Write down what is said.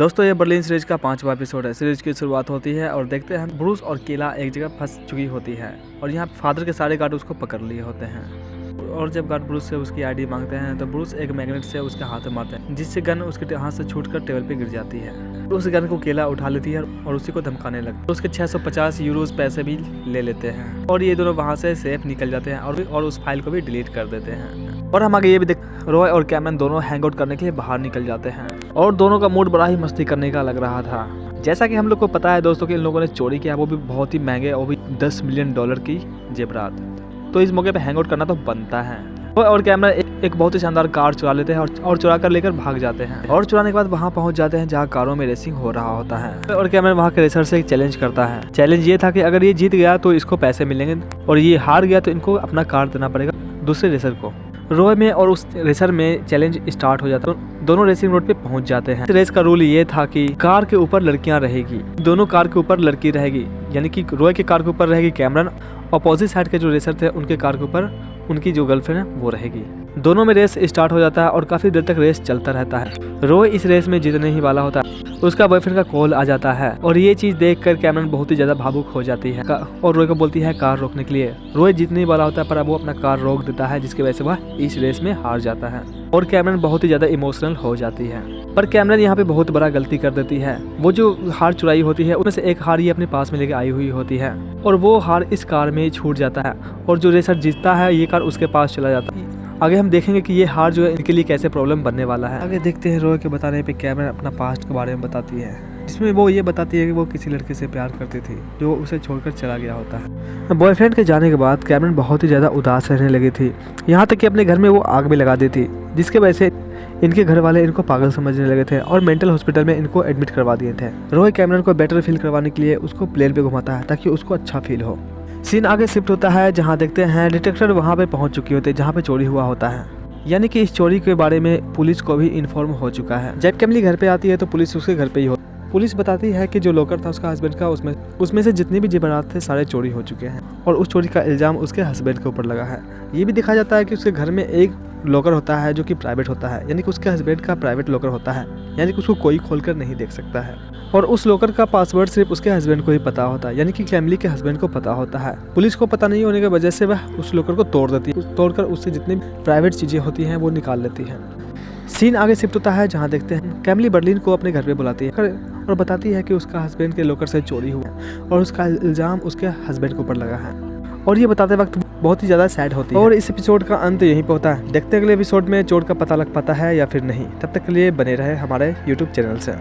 दोस्तों ये Berlin series का 5वां एपिसोड है। सीरीज की शुरुआत होती है और देखते हैं ब्रूस और केला एक जगह फंस चुकी होती है और यहाँ फादर के सारे गार्ड उसको पकड़ लिए होते हैं। और जब गार्ड ब्रूस से उसकी आईडी मांगते हैं तो ब्रूस एक मैग्नेट से उसके हाथ में मारते हैं, जिससे गन उसके हाथ से छूटकर टेबल पे गिर जाती है। उस गन को केला उठा लेती है और उसी को धमकाने लगती है। उसके 650 यूरोज पैसे भी ले लेते हैं और ये दोनों वहाँ से सेफ निकल जाते हैं और उस फाइल को भी डिलीट कर देते हैं। और हम आगे ये भी देख रॉय और कैमरन दोनों हैंग आउट करने के लिए बाहर निकल जाते हैं और दोनों का मूड बड़ा ही मस्ती करने का लग रहा था। जैसा कि हम लोग को पता है दोस्तों कि इन लोगों ने चोरी किया, वो भी बहुत ही महंगे और भी $10 मिलियन की जेवरात। तो इस मौके पे हैंग आउट करना तो बनता है। और कैमरन एक बहुत ही शानदार कार चुरा लेते हैं और चुरा कर लेकर भाग जाते हैं और चुराने के बाद वहाँ पहुँच जाते हैं जहाँ कारों में रेसिंग हो रहा होता है। और कैमरन वहाँ के रेसर से एक चैलेंज करता है। चैलेंज ये था कि अगर ये जीत गया तो इसको पैसे मिलेंगे और ये हार गया तो इनको अपना कार देना पड़ेगा दूसरे रेसर को। रॉय में और उस रेसर में चैलेंज स्टार्ट हो जाता है। तो दोनों रेसिंग रोड पे पहुंच जाते हैं। रेस का रूल ये था कि कार के ऊपर लड़कियां रहेगी, दोनों कार के ऊपर लड़की रहेगी, यानी कि रॉय के कार के ऊपर रहेगी कैमरन, अपोजिट साइड के जो रेसर थे उनके कार के ऊपर उनकी जो गर्लफ्रेंड है वो रहेगी। दोनों में रेस स्टार्ट हो जाता है और काफी देर तक रेस चलता रहता है। रॉय इस रेस में जीतने ही वाला होता है। उसका बॉयफ्रेंड का कॉल आ जाता है और ये चीज देखकर कैमरन बहुत ही ज्यादा भावुक हो जाती है और रॉय को बोलती है कार रोकने के लिए। रॉय जीतने ही वाला होता है पर अब वो अपना कार रोक देता है, जिसकी वजह से वह इस रेस में हार जाता है और कैमरन बहुत ही ज्यादा इमोशनल हो जाती है। पर कैमरन यहाँ पे बहुत बड़ा गलती कर देती है। वो जो हार चुराई होती है उनमें से एक हार ये अपने पास में लेके आई हुई होती है और वो हार इस कार में छूट जाता है और जो रेसर जीतता है ये कार उसके पास चला जाता है। आगे हम देखेंगे कि ये हार जो है इनके लिए कैसे प्रॉब्लम बनने वाला है। आगे देखते हैं रॉय के बताने पे कैमरन अपना पास्ट के बारे में बताती है, जिसमें वो ये बताती है कि वो किसी लड़के से प्यार करती थी जो उसे छोड़कर चला गया होता है। बॉयफ्रेंड के जाने के बाद कैमरन बहुत ही ज़्यादा उदास रहने लगी थी, यहाँ तक कि अपने घर में वो आग भी लगा दी थी, जिसके वजह से इनके घर वाले इनको पागल समझने लगे थे और मेंटल हॉस्पिटल में इनको एडमिट करवा दिए थे। रॉय कैमरन को बेटर फील करवाने के लिए उसको प्लेन पे घुमाता है ताकि उसको अच्छा फील हो। सीन आगे शिफ्ट होता है जहाँ देखते हैं डिटेक्टर वहाँ पे पहुँच चुकी होती है जहाँ पे चोरी हुआ होता है, यानी कि इस चोरी के बारे में पुलिस को भी इन्फॉर्म हो चुका है। जब कैमली घर पे आती है तो पुलिस उसके घर पे ही हो। पुलिस बताती है कि जो लॉकर था उसका हस्बैंड का उसमें से जितने भी जेवरात थे सारे चोरी हो चुके हैं और उस चोरी का इल्जाम उसके हस्बैंड के ऊपर लगा है। ये भी दिखाया जाता है कि उसके घर में एक लॉकर होता है जो कि प्राइवेट होता है, यानी कि उसके हस्बैंड का प्राइवेट लॉकर होता है, यानी कि उसको कोई खोलकर नहीं देख सकता है और उस लॉकर का पासवर्ड सिर्फ उसके हस्बैंड को ही पता होता है, यानी कि कैमली के हस्बैंड को पता होता है। पुलिस को पता नहीं होने की वजह से वह उस लॉकर को तोड़ देती है, तोड़कर उससे जितनी प्राइवेट चीजें होती हैं वो निकाल लेती है। सीन आगे शिफ्ट होता है जहाँ देखते हैं कैमली बर्लिन को अपने घर पे बुलाती है और बताती है कि उसका हस्बैंड के लॉकर से चोरी हुआ और उसका इल्जाम उसके हस्बैंड के ऊपर लगा है और ये बताते वक्त बहुत ही ज़्यादा सैड होती है। और इस एपिसोड का अंत यहीं पे होता है। देखते अगले एपिसोड में चोर का पता लग पाता है या फिर नहीं। तब तक के लिए बने रहे हमारे YouTube चैनल से।